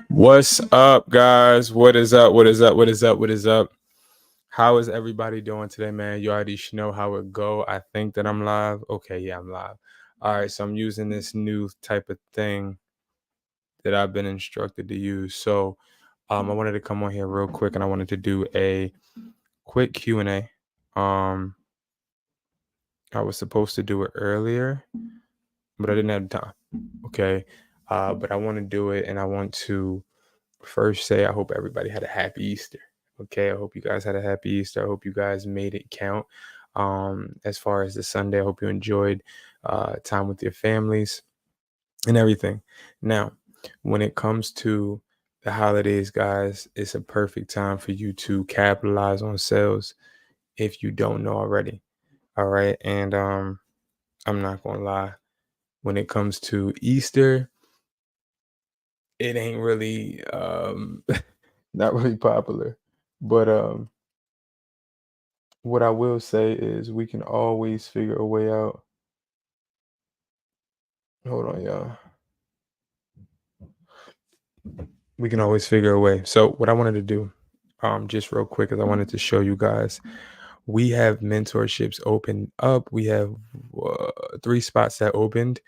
What's up, guys? What is up? What is up? What is up? What is up? How is everybody doing today, man? You already should know how it go. I think that I'm live. Okay, yeah, I'm live. All right, so I'm using this new type of thing that I've been instructed to use. So, I wanted to come on here real quick, and I wanted to do a quick Q&A. I was supposed to do it earlier, but I didn't have time. Okay, but I want to do it, and I want to first say I hope everybody had a happy Easter. Okay, I hope you guys had a happy Easter. I hope you guys made it count. As far as the Sunday, I hope you enjoyed time with your families and everything. Now, when it comes to the holidays, guys, it's a perfect time for you to capitalize on sales if you don't know already. All right, and I'm not gonna lie. When it comes to Easter, it ain't really not really popular. But what I will say is we can always figure a way out. Hold on, y'all. We can always figure a way. So what I wanted to do, just real quick, is I wanted to show you guys we have mentorships open up. We have 3 spots that opened.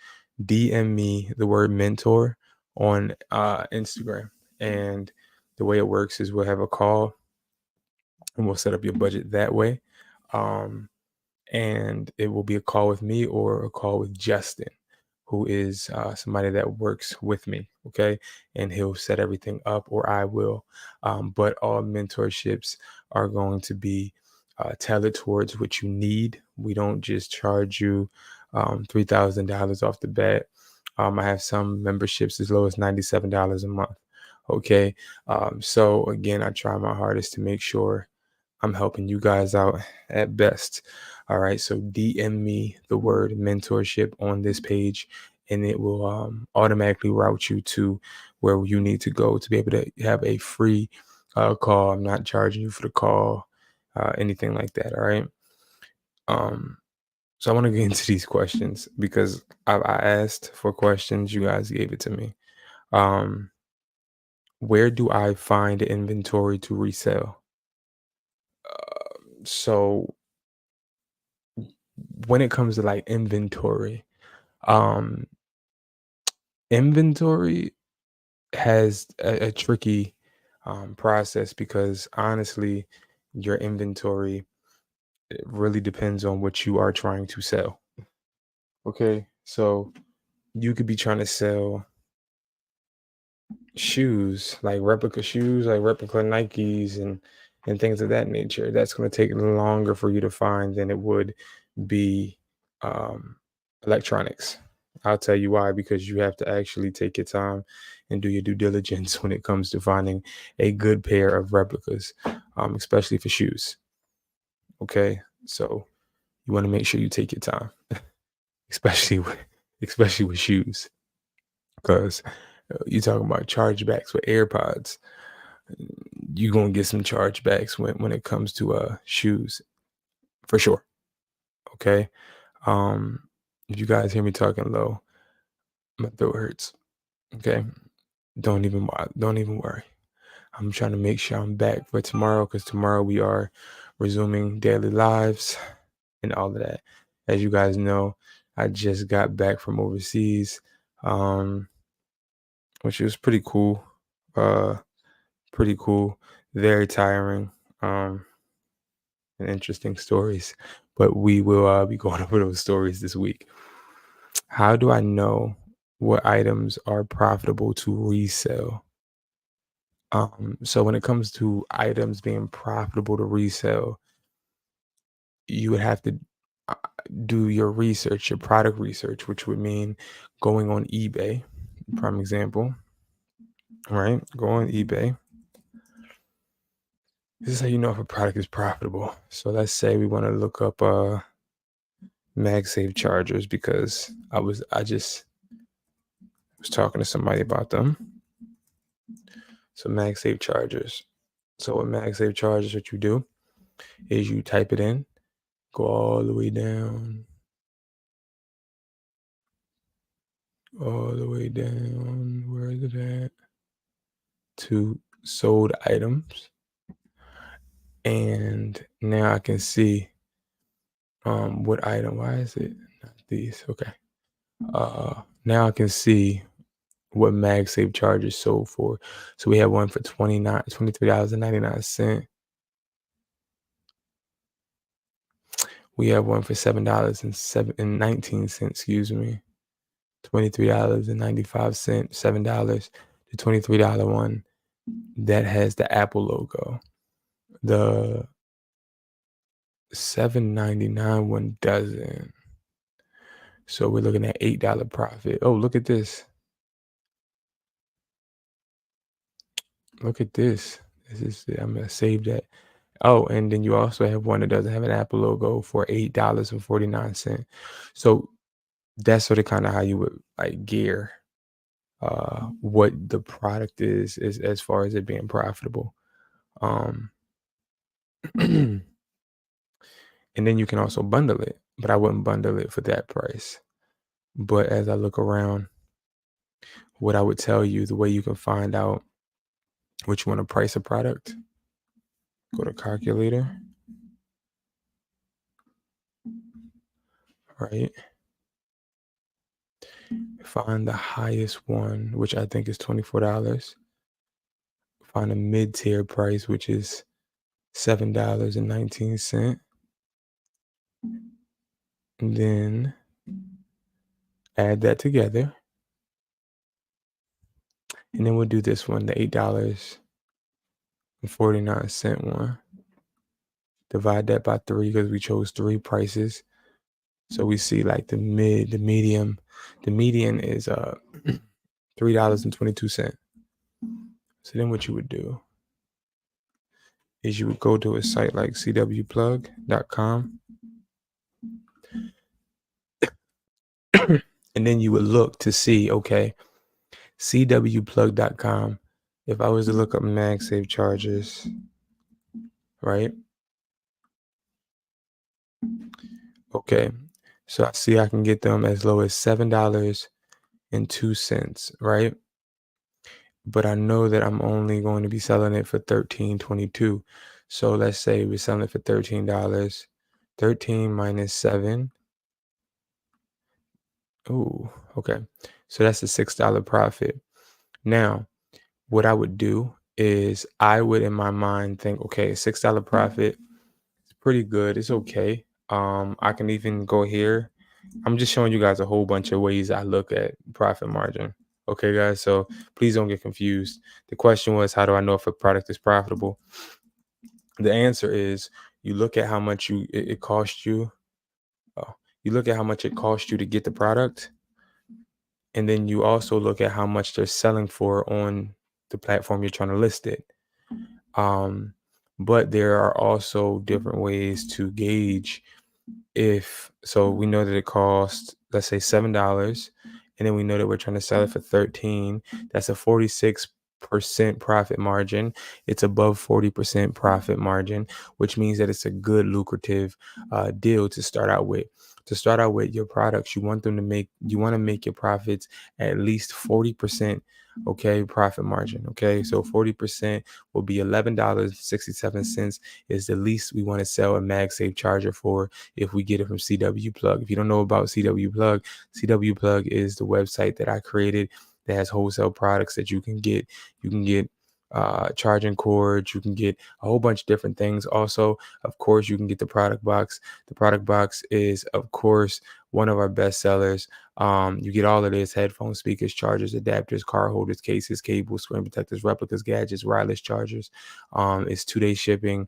DM me the word mentor on Instagram, and the way it works is we'll have a call and we'll set up your budget that way. Um, and it will be a call with me or a call with Justin, who is somebody that works with me. Okay. And he'll set everything up, or I will. But all mentorships are going to be tailored towards what you need. We don't just charge you $3,000 off the bat. I have some memberships as low as $97 a month. Okay. So, again, I try my hardest to make sure I'm helping you guys out at best. All right. So DM me the word mentorship on this page, and it will automatically route you to where you need to go to be able to have a free call. I'm not charging you for the call, anything like that. All right. Um, so I want to get into these questions because I asked for questions. You guys gave it to me. Um, where do I find inventory to resell? So when it comes to like um inventory has a tricky process, because honestly your inventory, it really depends on what you are trying to sell. Okay, so you could be trying to sell shoes, like replica Nikes and things of that nature. That's going to take longer for you to find than it would be um, electronics. I'll tell you why: because you have to actually take your time and do your due diligence when it comes to finding a good pair of replicas, especially for shoes. Okay, so you want to make sure you take your time, especially with shoes, because you're talking about chargebacks with AirPods. You're gonna get some chargebacks when it comes to shoes, for sure. Okay. Um, if you guys hear me talking low, my throat hurts. Okay. Don't even worry. I'm trying to make sure I'm back for tomorrow, because tomorrow we are resuming daily lives and all of that. As you guys know, I just got back from overseas, um, which was pretty cool. Uh, Pretty cool. Very tiring. And interesting stories, but we will be going over those stories this week. How do I know what items are profitable to resell? So when it comes to items being profitable to resell, you would have to uh, do your research, your product research, which would mean going on eBay. Prime example, right? Go on eBay. This is how you know if a product is profitable. So let's say we want to look up MagSafe chargers, because I just was talking to somebody about them. So MagSafe chargers. So with MagSafe chargers, what you do is you type it in, go all the way down. Where is it at? to sold items, and now I can see what item. Why is it not these? Okay. Now I can see what MagSafe charges sold for. So we have one for $23.99. We have one for $7.19, excuse me. $23.95, $7. The $23 one that has the Apple logo. The $7.99 one doesn't. So we're looking at $8 profit. Oh, look at this. Look at this. I'm gonna save that. Oh, and then you also have one that doesn't have an Apple logo for $8.49. So that's sort of kind of how you would like gear what the product is as far as it being profitable. Um and then you can also bundle it, but I wouldn't bundle it for that price. But as I look around, what I would tell you, the way you can find out what you want to price a product, go to calculator, right? Find the highest one, which I think is $24. Find a mid-tier price, which is $7.19. And then add that together. And then we'll do this one, the $8.49 one. Divide that by 3 because we chose 3 prices. So we see like the median is $3.22. So then what you would do is you would go to a site like cwplug.com and then you would look to see, okay, cwplug.com. If I was to look up MagSafe charges, right? Okay, so I see I can get them as low as $7.02, right? But I know that I'm only going to be selling it for $13.22. So let's say we're selling it for $13. 13 minus 7. Ooh, okay. So that's a $6 profit. Now, what I would do is I would in my mind think, okay, $6 profit is pretty good. It's okay. I can even go here. I'm just showing you guys a whole bunch of ways I look at profit margin. Okay, guys. So please don't get confused. The question was, how do I know if a product is profitable? The answer is you look at how much it cost you. You look at how much it cost you to get the product. And then you also look at how much they're selling for on the platform you're trying to list it. But there are also different ways to gauge so we know that it costs, let's say $7, and then we know that we're trying to sell it for 13. That's a 46% profit margin. It's above 40% profit margin, which means that it's a good lucrative deal to start out with. To start out with your products, you want to make your profits at least 40%. Okay, profit margin. Okay, so 40% will be $11.67 is the least we want to sell a MagSafe charger for if we get it from CW Plug. If you don't know about CW Plug is the website that I created that has wholesale products that you can get. You can get charging cords, you can get a whole bunch of different things. Also, of course, you can get the product box. The product box is, of course, one of our best sellers. You get all of this: headphones, speakers, chargers, adapters, car holders, cases, cables, screen protectors, replicas, gadgets, wireless chargers. It's 2-day shipping.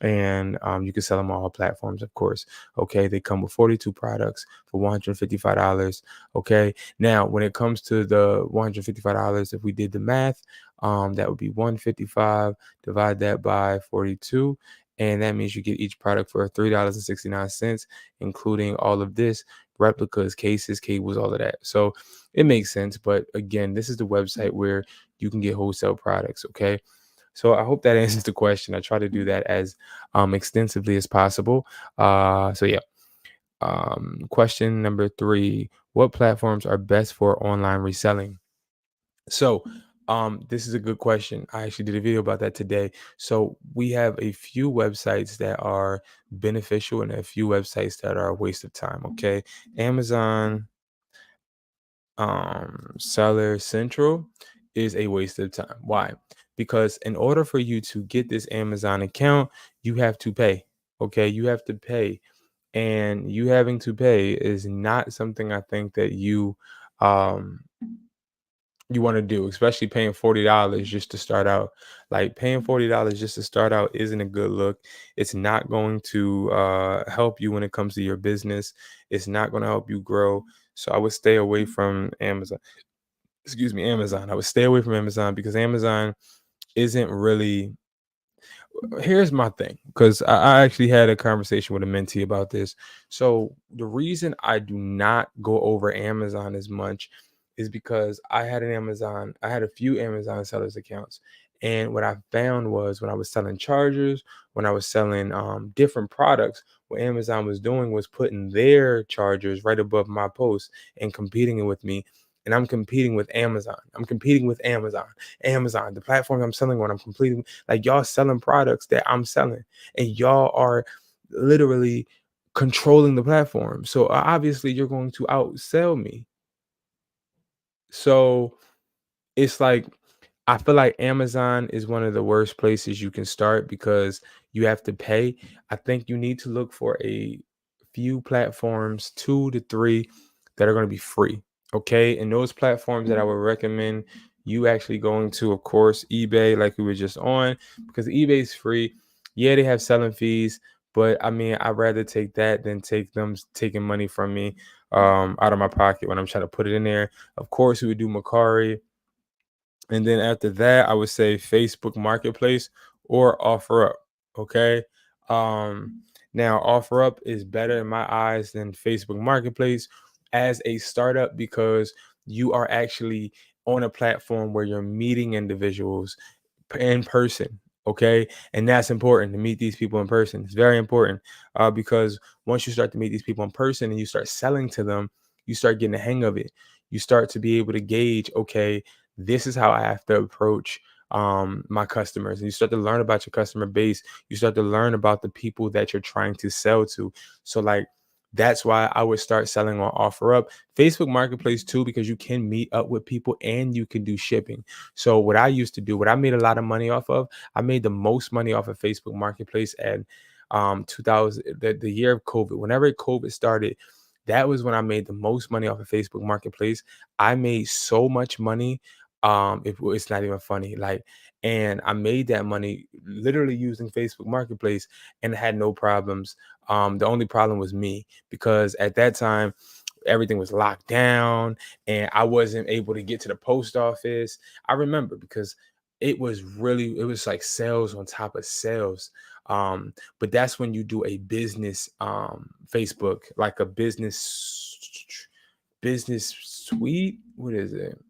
And you can sell them on all platforms, of course. Okay, they come with 42 products for $155. Okay, now when it comes to the $155, if we did the math, that would be $155. Divide that by 42, and that means you get each product for $3.69, including all of this: replicas, cases, cables, all of that. So it makes sense. But again, this is the website where you can get wholesale products. Okay. So I hope that answers the question. I try to do that as extensively as possible. So yeah. Question number 3: what platforms are best for online reselling? So This is a good question. I actually did a video about that today. So we have a few websites that are beneficial and a few websites that are a waste of time. Okay. Amazon Seller Central is a waste of time. Why? Because in order for you to get this Amazon account, you have to pay. Okay, you have to pay, and you having to pay is not something I think that um you want to do, especially paying $40 just to start out. Like paying $40 just to start out isn't a good look. It's not going to help you when it comes to your business. It's not going to help you grow. So I would stay away from Amazon. Excuse me, Amazon. I would stay away from Amazon because Amazon isn't really. Here's my thing, because I actually had a conversation with a mentee about this. So the reason I do not go over Amazon as much is because I had a few Amazon sellers accounts. And what I found was when I was selling chargers, when I was selling different products, what Amazon was doing was putting their chargers right above my post and competing with me. And I'm competing with Amazon. I'm competing with Amazon. Amazon, the platform I'm selling on, I'm competing. Like y'all selling products that I'm selling, and y'all are literally controlling the platform. So obviously you're going to outsell me. So it's like I feel like Amazon is one of the worst places you can start because you have to pay. I think you need to look for a few platforms, 2 to 3, that are going to be free. Okay. And those platforms that I would recommend you actually going to, of course, eBay, like we were just on, because eBay is free. Yeah, they have selling fees, but I mean, I'd rather take that than take them taking money from me out of my pocket when I'm trying to put it in there. Of course, we would do Mercari, and then after that, I would say Facebook Marketplace or OfferUp. Okay. Now OfferUp is better in my eyes than Facebook Marketplace as a startup because you are actually on a platform where you're meeting individuals in person. Okay. And that's important, to meet these people in person. It's very important because once you start to meet these people in person and you start selling to them, you start getting the hang of it. You start to be able to gauge, okay, this is how I have to approach my customers. And you start to learn about your customer base. You start to learn about the people that you're trying to sell to. So like that's why I would start selling on OfferUp. Facebook Marketplace too, because you can meet up with people and you can do shipping. So what I used to do, what I made a lot of money off of, I made the most money off of Facebook Marketplace at 2000, the year of COVID. Whenever COVID started, that was when I made the most money off of Facebook Marketplace. I made so much money. It's not even funny. Like, and I made that money literally using Facebook Marketplace and had no problems. The only problem was me because at that time everything was locked down and I wasn't able to get to the post office. I remember because it was like sales on top of sales. But that's when you do a business Facebook, like a business suite. What is it?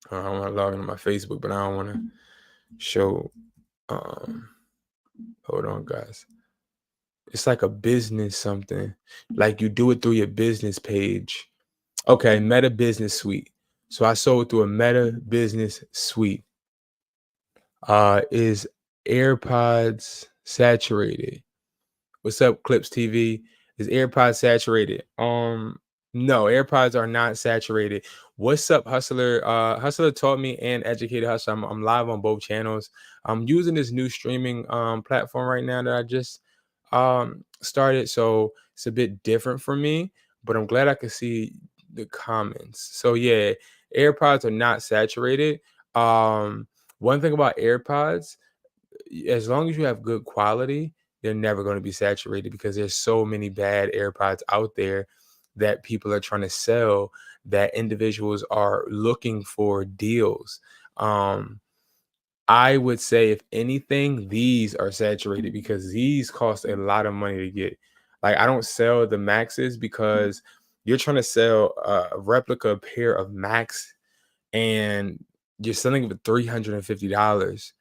I want to log into my Facebook, but I don't want to show. Um, Hold on, guys. It's like a business something. Like you do it through your business page. Okay, Meta Business Suite. So I sold through a Meta Business Suite. Is AirPods saturated? What's up, Clips TV? Is AirPods saturated? No, AirPods are not saturated. What's up, Hustler? Hustler taught me and Educated Hustler. I'm live on both channels. I'm using this new streaming platform right now that I just started, so it's a bit different for me. But I'm glad I could see the comments. So yeah, AirPods are not saturated. One thing about AirPods, as long as you have good quality, they're never going to be saturated because there's so many bad AirPods out there that people are trying to sell, that individuals are looking for deals. Um, I would say, if anything, these are saturated because these cost a lot of money to get. Like, I don't sell the Maxes because you're trying to sell a replica pair of Max and you're selling it for $350.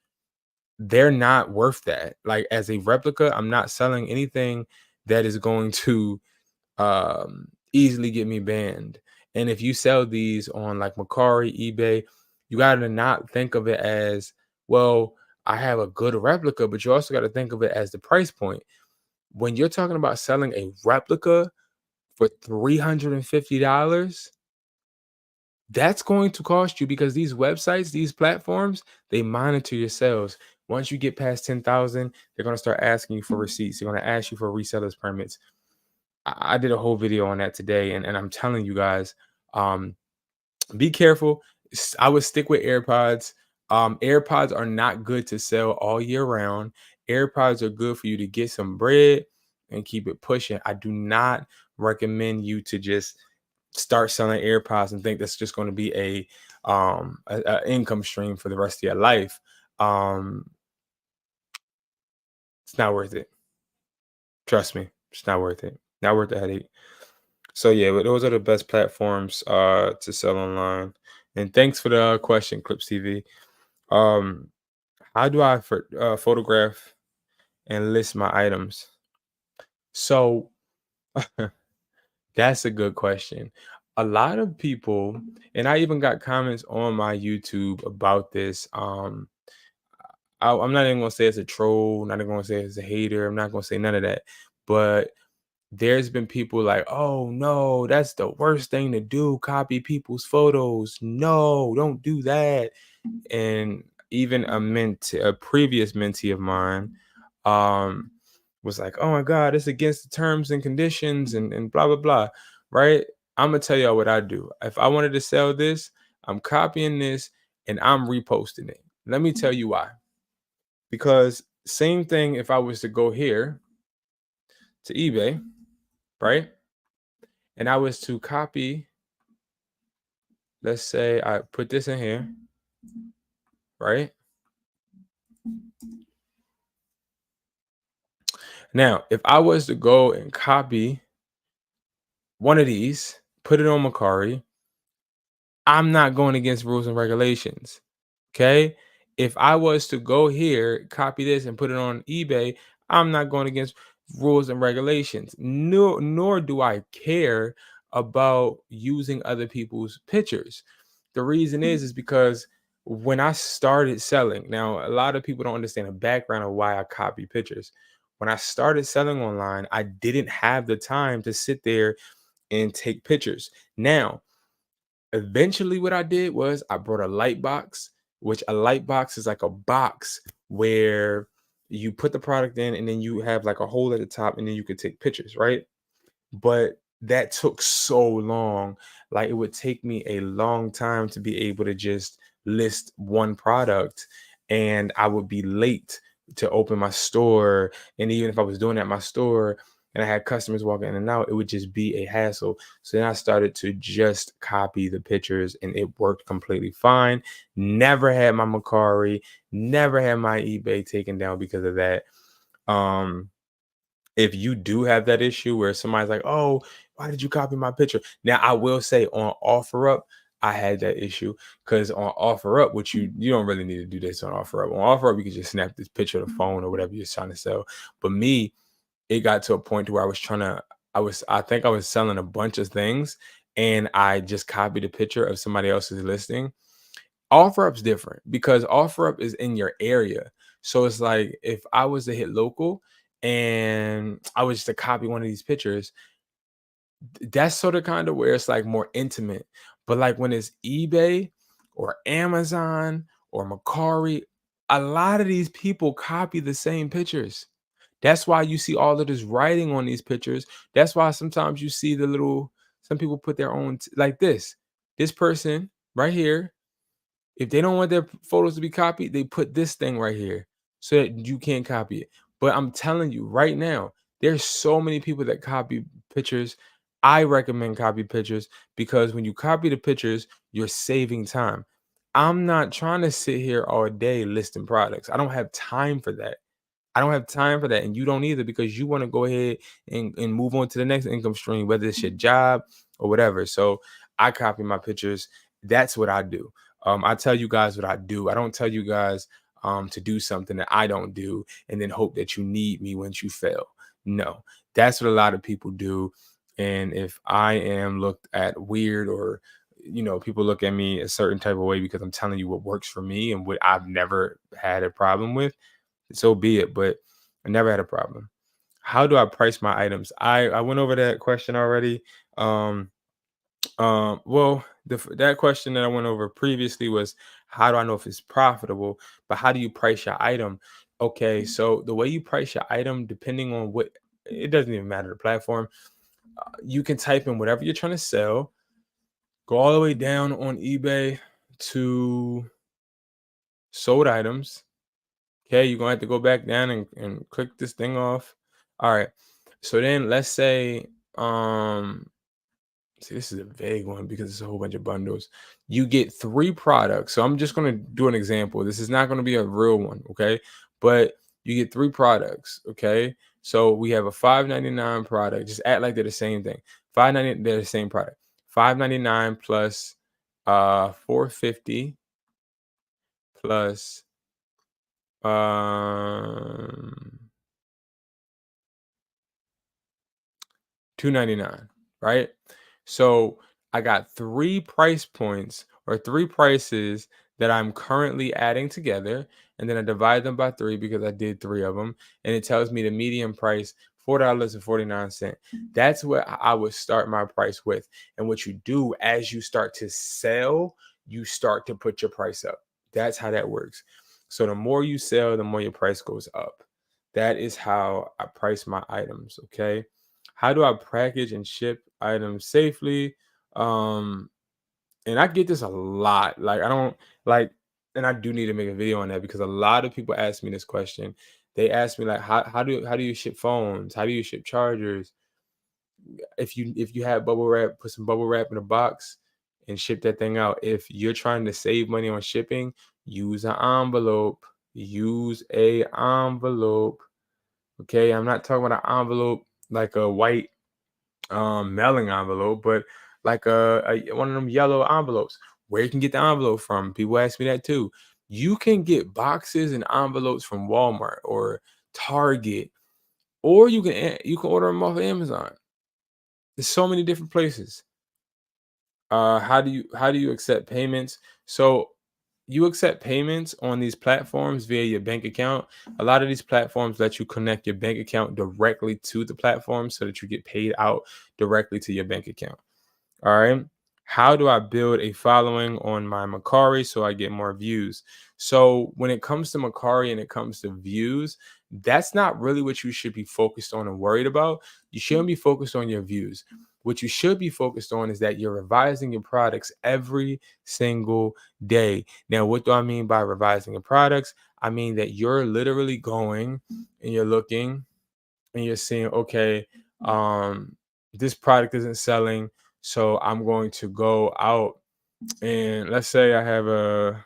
They're not worth that. Like, as a replica, I'm not selling anything that is going to easily get me banned. And if you sell these on like Mercari, eBay, You got to not think of it as, well, I have a good replica, but you also got to think of it as the price point. When you're talking about selling a replica for $350, that's going to cost you, because these websites, these platforms, they monitor your sales. Once you get past 10,000, they're going to start asking you for receipts. They're going to ask you for resellers permits. I did a whole video on that today, and I'm telling you guys, um, be careful. I would stick with AirPods. AirPods are not good to sell all year round. AirPods are good for you to get some bread and keep it pushing. I do not recommend you to just start selling AirPods and think that's just going to be a income stream for the rest of your life. Um, it's not worth it. Trust me, it's not worth it. Not worth the headache. So yeah, but those are the best platforms to sell online. And thanks for the question, Clips TV. Um, how do I photograph and list my items? So that's a good question. A lot of people, and I even got comments on my YouTube about this. I'm not even gonna say it's a troll, not even gonna say it's a hater. I'm not gonna say none of that. But there's been people like, oh no, that's the worst thing to do. Copy people's photos. No, don't do that. And even a previous mentee of mine, um, was like, oh my God, it's against the terms and conditions and blah blah blah. Right? I'm gonna tell y'all what I do. If I wanted to sell this, I'm copying this and I'm reposting it. Let me tell you why. Because same thing if I was to go here to eBay, right? And I was to copy, let's say I put this in here, right? Now, if I was to go and copy one of these, put it on Mercari, I'm not going against rules and regulations. Okay. If I was to go here, copy this and put it on eBay, I'm not going against rules and regulations. Nor do I care about using other people's pictures. The reason is because when I started selling, now a lot of people don't understand the background of why I copy pictures. When I started selling online, I didn't have the time to sit there and take pictures. Now, eventually what I did was I brought a light box, which a light box is like a box where you put the product in and then you have like a hole at the top and then you could take pictures, right? But that took so long. Like it would take me a long time to be able to just list one product, and I would be late to open my store. And even if I was doing it at my store and I had customers walking in and out, it would just be a hassle. So then I started to just copy the pictures and it worked completely fine. Never had my Mercari, never had my eBay taken down because of that. Um, if you do have that issue where somebody's like, "Oh, why did you copy my picture?" Now, I will say on OfferUp, I had that issue because on OfferUp, which you don't really need to do this on OfferUp. On OfferUp, you can just snap this picture of the phone or whatever you're trying to sell. But me, it got to a point to where I think I was selling a bunch of things and I just copied a picture of somebody else's listing. OfferUp's different because OfferUp is in your area. So it's like if I was to hit local and I was to copy one of these pictures, that's sort of kind of where it's like more intimate. But like when it's eBay or Amazon or Mercari, a lot of these people copy the same pictures. That's why you see all of this writing on these pictures. That's why sometimes you see some people put their own, like this. This person right here, if they don't want their photos to be copied, they put this thing right here so that you can't copy it. But I'm telling you right now, there's so many people that copy pictures. I recommend copy pictures because when you copy the pictures, you're saving time. I'm not trying to sit here all day listing products. I don't have time for that. I don't have time for that, and you don't either because you want to go ahead and move on to the next income stream, whether it's your job or whatever. So I copy my pictures. That's what I do. I tell you guys what I do. I don't tell you guys to do something that I don't do and then hope that you need me once you fail. No, that's what a lot of people do. And if I am looked at weird or people look at me a certain type of way because I'm telling you what works for me and what I've never had a problem with. So be it, but I never had a problem. How do I price my items? I went over that question already. Um, well, that question that I went over previously was, how do I know if it's profitable? But how do you price your item? Okay, so the way you price your item, depending on what, it doesn't even matter the platform. You can type in whatever you're trying to sell, go all the way down on eBay to sold items. Okay, you're gonna have to go back down and click this thing off. All right. So then let's say, see, this is a vague one because it's a whole bunch of bundles. You get three products. So I'm just gonna do an example. This is not gonna be a real one, okay? But you get three products, okay? So we have a $5.99 product. Just act like they're the same thing. 5.99, they're the same product. 5.99 plus 450 plus um 299, right? So I got three price points or three prices that I'm currently adding together, and then I divide them by three because I did three of them, and it tells me the median price $4.49. That's what I would start my price with. And what you do as you start to sell, you start to put your price up. That's how that works. So the more you sell, the more your price goes up. That is how I price my items. Okay. How do I package and ship items safely? Um, and I get this a lot. Like I don't like, and I do need to make a video on that because a lot of people ask me this question. They ask me like, how do you ship phones? How do you ship chargers? If you have bubble wrap, put some bubble wrap in a box and ship that thing out. If you're trying to save money on shipping, use an envelope. Use a envelope. Okay, I'm not talking about an envelope like a white mailing envelope, but like one of them yellow envelopes. Where you can get the envelope from? People ask me that too. You can get boxes and envelopes from Walmart or Target, or you can order them off of Amazon. There's so many different places. How do you accept payments? So you accept payments on these platforms via your bank account. A lot of these platforms let you connect your bank account directly to the platform so that you get paid out directly to your bank account. All right. How do I build a following on my Macari so I get more views? So when it comes to Macari and it comes to views, that's not really what you should be focused on and worried about. You shouldn't be focused on your views. What you should be focused on is that you're revising your products every single day. Now, what do I mean by revising your products? I mean that you're literally going and you're looking and you're seeing, okay, this product isn't selling, so I'm going to go out and let's say I have a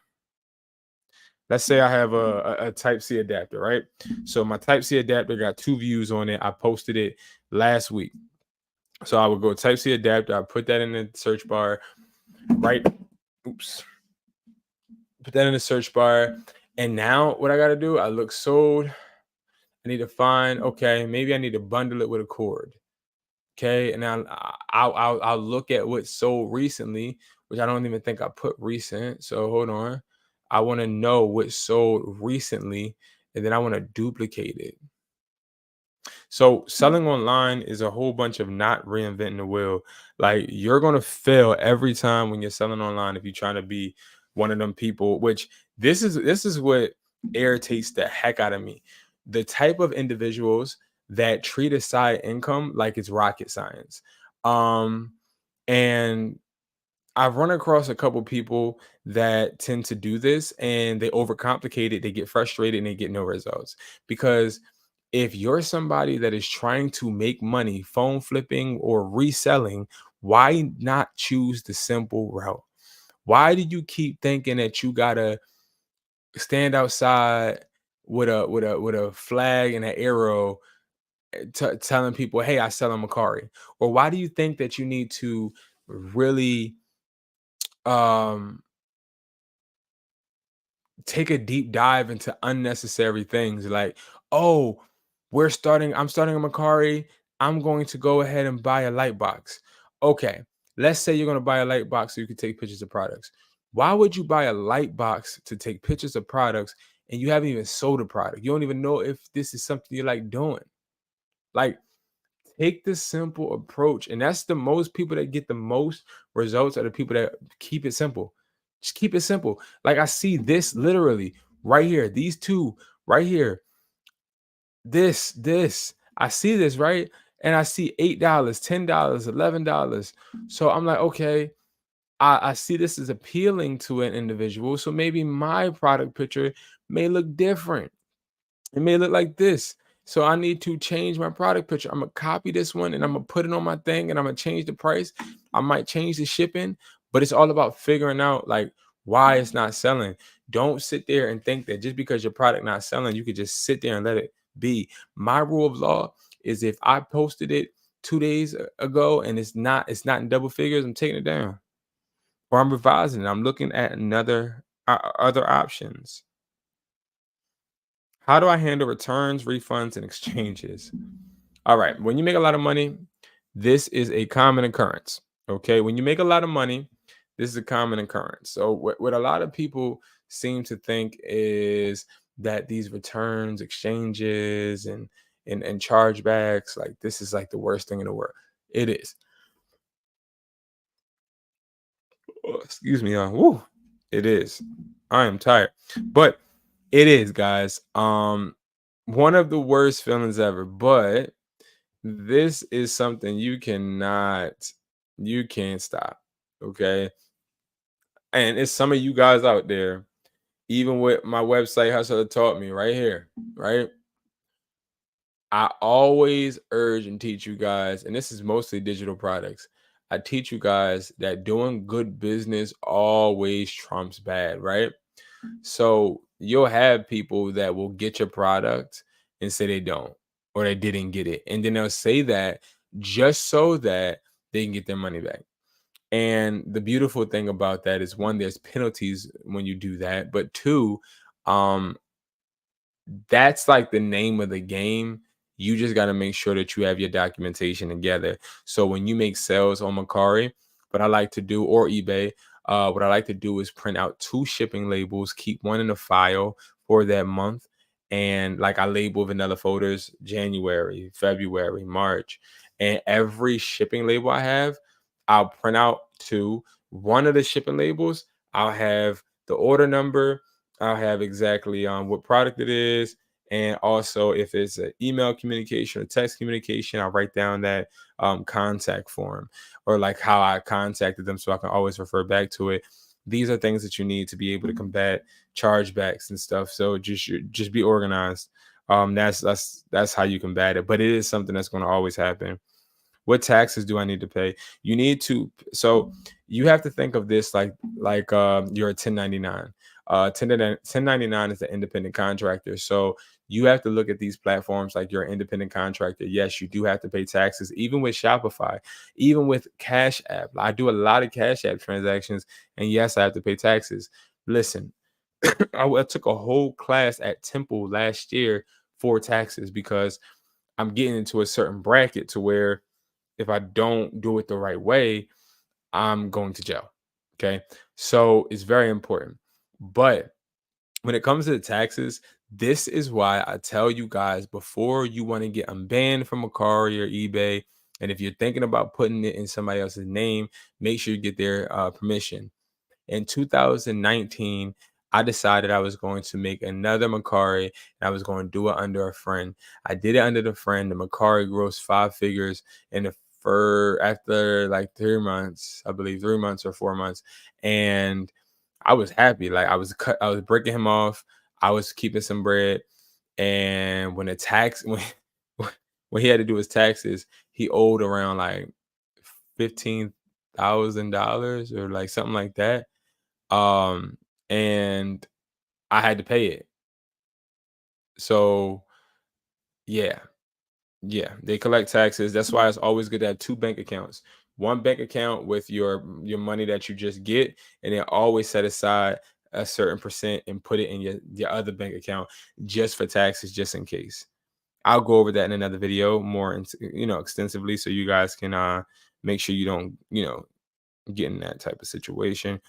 Type C adapter, right? So my Type C adapter got 2 views on it. I posted it last week. So I would go Type C adapter, I put that in the search bar, right? Oops. Put that in the search bar. And now what I gotta do, I look sold. I need to find, okay, maybe I need to bundle it with a cord. Okay, and now I'll look at what sold recently, which I don't even think I put recent. So hold on. I want to know what sold recently, and then I want to duplicate it. So selling online is a whole bunch of not reinventing the wheel. Like you're gonna fail every time when you're selling online if you're trying to be one of them people, which this is what irritates the heck out of me. The type of individuals that treat a side income like it's rocket science. Um, and I've run across a couple people that tend to do this and they overcomplicate it, they get frustrated and they get no results. Because if you're somebody that is trying to make money phone flipping or reselling, why not choose the simple route? Why do you keep thinking that you gotta stand outside with a flag and an arrow telling people, "Hey, I sell a Macari"? Or why do you think that you need to really um take a deep dive into unnecessary things like, oh, I'm starting a Macari. I'm going to go ahead and buy a light box. Okay, let's say you're going to buy a light box so you can take pictures of products. Why would you buy a light box to take pictures of products and you haven't even sold a product? You don't even know if this is something you like doing. Like, take the simple approach. And that's the most people that get the most results are the people that keep it simple. Just keep it simple. Like, I see this literally right here, these two right here. This. I see this, right? And I see $8, $10, $11. So I'm like, okay, I see this is appealing to an individual. So maybe my product picture may look different. It may look like this. So I need to change my product picture. I'm gonna copy this one and I'm gonna put it on my thing and I'm gonna change the price. I might change the shipping, but it's all about figuring out like why it's not selling. Don't sit there and think that just because your product not selling, you could just sit there and let it be. My rule of law is if I posted it 2 days ago and it's not in double figures, I'm taking it down or I'm revising it. I'm looking at another other options. How do I handle returns, refunds, and exchanges? All right. When you make a lot of money, this is a common occurrence. Okay. When you make a lot of money, this is a common occurrence. So, what a lot of people seem to think is that these returns, exchanges, and chargebacks, like this is like the worst thing in the world. It is. Oh, excuse me. Woo, it is. I am tired, but it is, guys. One of the worst feelings ever, but this is something you can't stop. Okay. And it's some of you guys out there, even with my website, Hustler taught me right here, right? I always urge and teach you guys, and this is mostly digital products. I teach you guys that doing good business always trumps bad, right? So you'll have people that will get your product and say they don't, or they didn't get it. And then they'll say that just so that they can get their money back. And the beautiful thing about that is one, there's penalties when you do that. But two, um, that's like the name of the game. You just got to make sure that you have your documentation together. So when you make sales on Mercari, what I like to do, or eBay, what I like to do is print out 2 shipping labels, keep one in a file for that month. And like I label vanilla folders January, February, March. And every shipping label I have, I'll print out two. One of the shipping labels, I'll have the order number, I'll have exactly what product it is, and also if it's an email communication or text communication, I'll write down that contact form or like how I contacted them, so I can always refer back to it. These are things that you need to be able to combat chargebacks and stuff. So just be organized. That's how you combat it. But it is something that's going to always happen. What taxes do I need to pay? You need to, so you have to think of this like you're a 1099. 1099 is the independent contractor. So you have to look at these platforms like you're an independent contractor. Yes, you do have to pay taxes, even with Shopify, even with Cash App. I do a lot of Cash App transactions, and yes, I have to pay taxes. Listen, I took a whole class at Temple last year for taxes because I'm getting into a certain bracket to where if I don't do it the right way, I'm going to jail. Okay. So it's very important. But when it comes to the taxes, this is why I tell you guys before you want to get unbanned from Mercari or eBay. And if you're thinking about putting it in somebody else's name, make sure you get their permission. In 2019, I decided I was going to make another Mercari and I was going to do it under a friend. I did it under the friend. The Mercari grossed 5 figures in the after like 3 months, I believe 3 months or 4 months. And I was happy. Like I was breaking him off. I was keeping some bread. And when the tax when he had to do his taxes, he owed around like $15,000 or like something like that. And I had to pay it. So yeah, yeah, they collect taxes. That's why it's always good to have 2 bank accounts. One bank account with your money that you just get, and then always set aside a certain percent and put it in your other bank account just for taxes, just in case. I'll go over that in another video more, extensively, so you guys can make sure you don't get in that type of situation.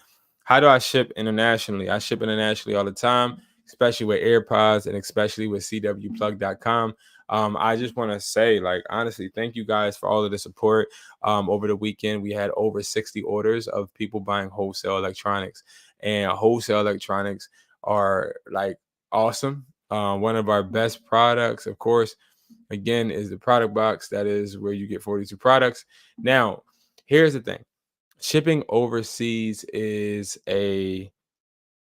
How do I ship internationally? I ship internationally all the time, especially with AirPods and especially with cwplug.com. I just want to say, like, honestly, thank you guys for all of the support. Over the weekend, we had over 60 orders of people buying wholesale electronics, and wholesale electronics are like awesome. One of our best products, of course, again, is the product box. That is where you get 42 products. Now, here's the thing. Shipping overseas is a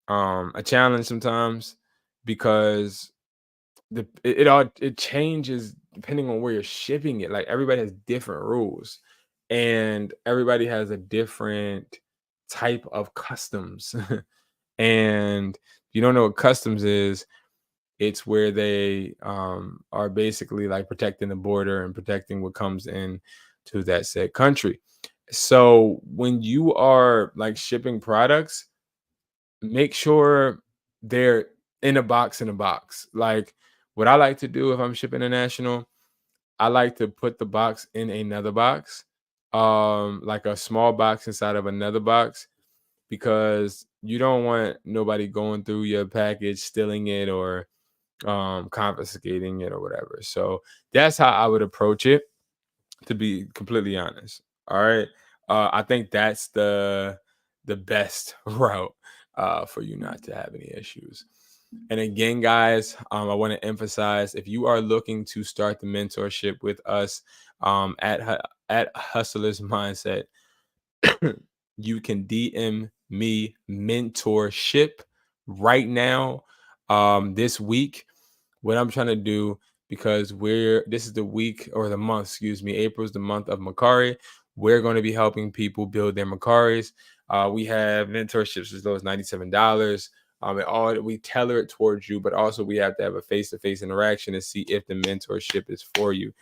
challenge sometimes because it changes depending on where you're shipping it. Like everybody has different rules and everybody has a different type of customs. And if you don't know what customs is, it's where they are basically like protecting the border and protecting what comes in to that said country. So when you are like shipping products, make sure they're in a box. Like what I like to do if I'm shipping international, I like to put the box in another box, like a small box inside of another box, because you don't want nobody going through your package, stealing it, or confiscating it or whatever. So that's how I would approach it, to be completely honest. All right. I think that's the best route for you not to have any issues. And again, guys, I want to emphasize, if you are looking to start the mentorship with us at Hustlers Mindset, you can DM me mentorship right now, this week. What I'm trying to do, because this is the week or the month, excuse me, April is the month of MERCARI. We're going to be helping people build their MERCARIs. We have mentorships as low as $97. And all we tailor it towards you, but also we have to have a face-to-face interaction to see if the mentorship is for you.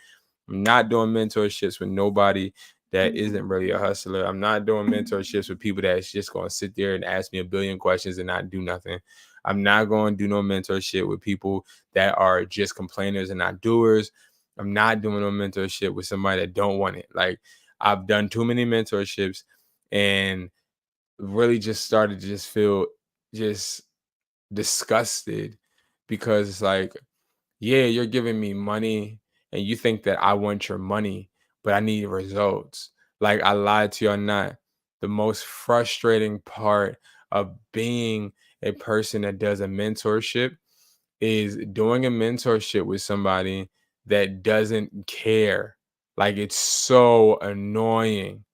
I'm not doing mentorships with nobody that isn't really a hustler. I'm not doing mentorships with people that's just going to sit there and ask me a billion questions and not do nothing. I'm not going to do no mentorship with people that are just complainers and not doers. I'm not doing no mentorship with somebody that don't want it. Like, I've done too many mentorships and really just started to just feel just disgusted, because it's like, yeah, you're giving me money and you think that I want your money, but I need results. Like, I lied to you or not. The most frustrating part of being a person that does a mentorship is doing a mentorship with somebody that doesn't care. Like, it's so annoying.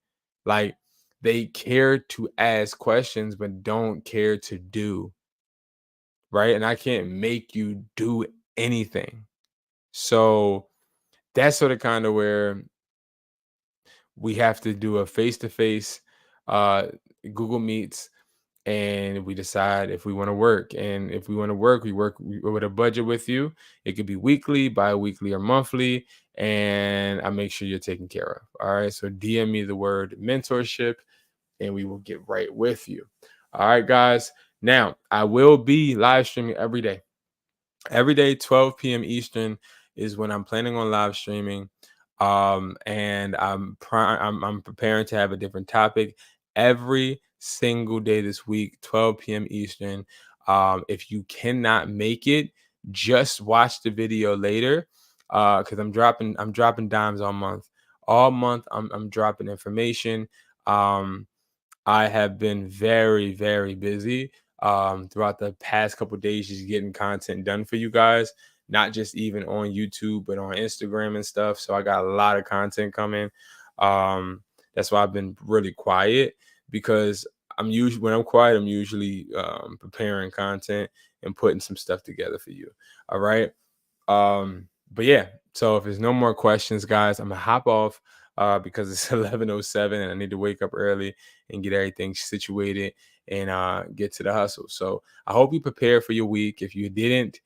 Like, they care to ask questions, but don't care to do, right? And I can't make you do anything. So that's sort of kind of where we have to do a face-to-face uh Google Meets, and we decide if we want to work. And if we want to work, we work with a budget with you. It could be weekly, bi-weekly, or monthly, and I make sure you're taken care of. All right. So DM me the word mentorship and we will get right with you. All right, guys. Now I will be live streaming every day. Every day, 12 p.m. Eastern is when I'm planning on live streaming. And I'm preparing to have a different topic every single day this week, 12 p.m. Eastern. If you cannot make it, just watch the video later. Because I'm dropping dimes all month. All month I'm dropping information. I have been very, very busy throughout the past couple days, just getting content done for you guys, not just even on YouTube, but on Instagram and stuff. So I got a lot of content coming. That's why I've been really quiet, because when I'm quiet, I'm usually preparing content and putting some stuff together for you. All right. But yeah, so if there's no more questions, guys, I'm gonna hop off because it's 11:07 and I need to wake up early and get everything situated and get to the hustle. So I hope you prepare for your week. If you didn't,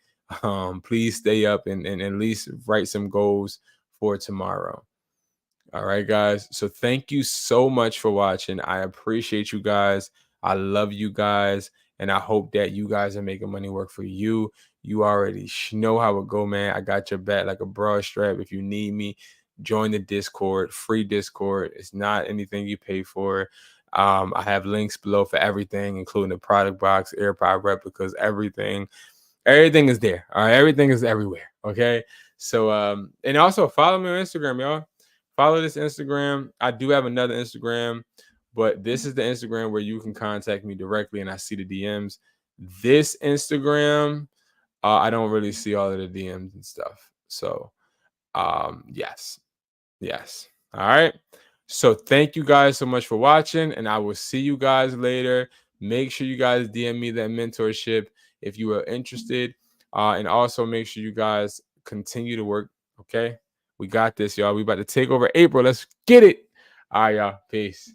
please stay up and at least write some goals for tomorrow. All right, guys. So thank you so much for watching. I appreciate you guys. I love you guys. And I hope that you guys are making money work for you. You already know how it go, man. I got your back like a broad strap. If you need me, join the Discord, free Discord. It's not anything you pay for. I have links below for everything, including the product box, AirPod replicas, everything. Everything is there. All right, everything is everywhere. Okay. So and also follow me on Instagram, y'all. Follow this Instagram. I do have another Instagram, but this is the Instagram where you can contact me directly and I see the DMs. This Instagram, I don't really see all of the DMs and stuff. So yes. Yes. All right. So thank you guys so much for watching, and I will see you guys later. Make sure you guys DM me that mentorship if you are interested. And also make sure you guys continue to work. Okay. We got this, y'all. We about to take over April. Let's get it. All right, y'all. Peace.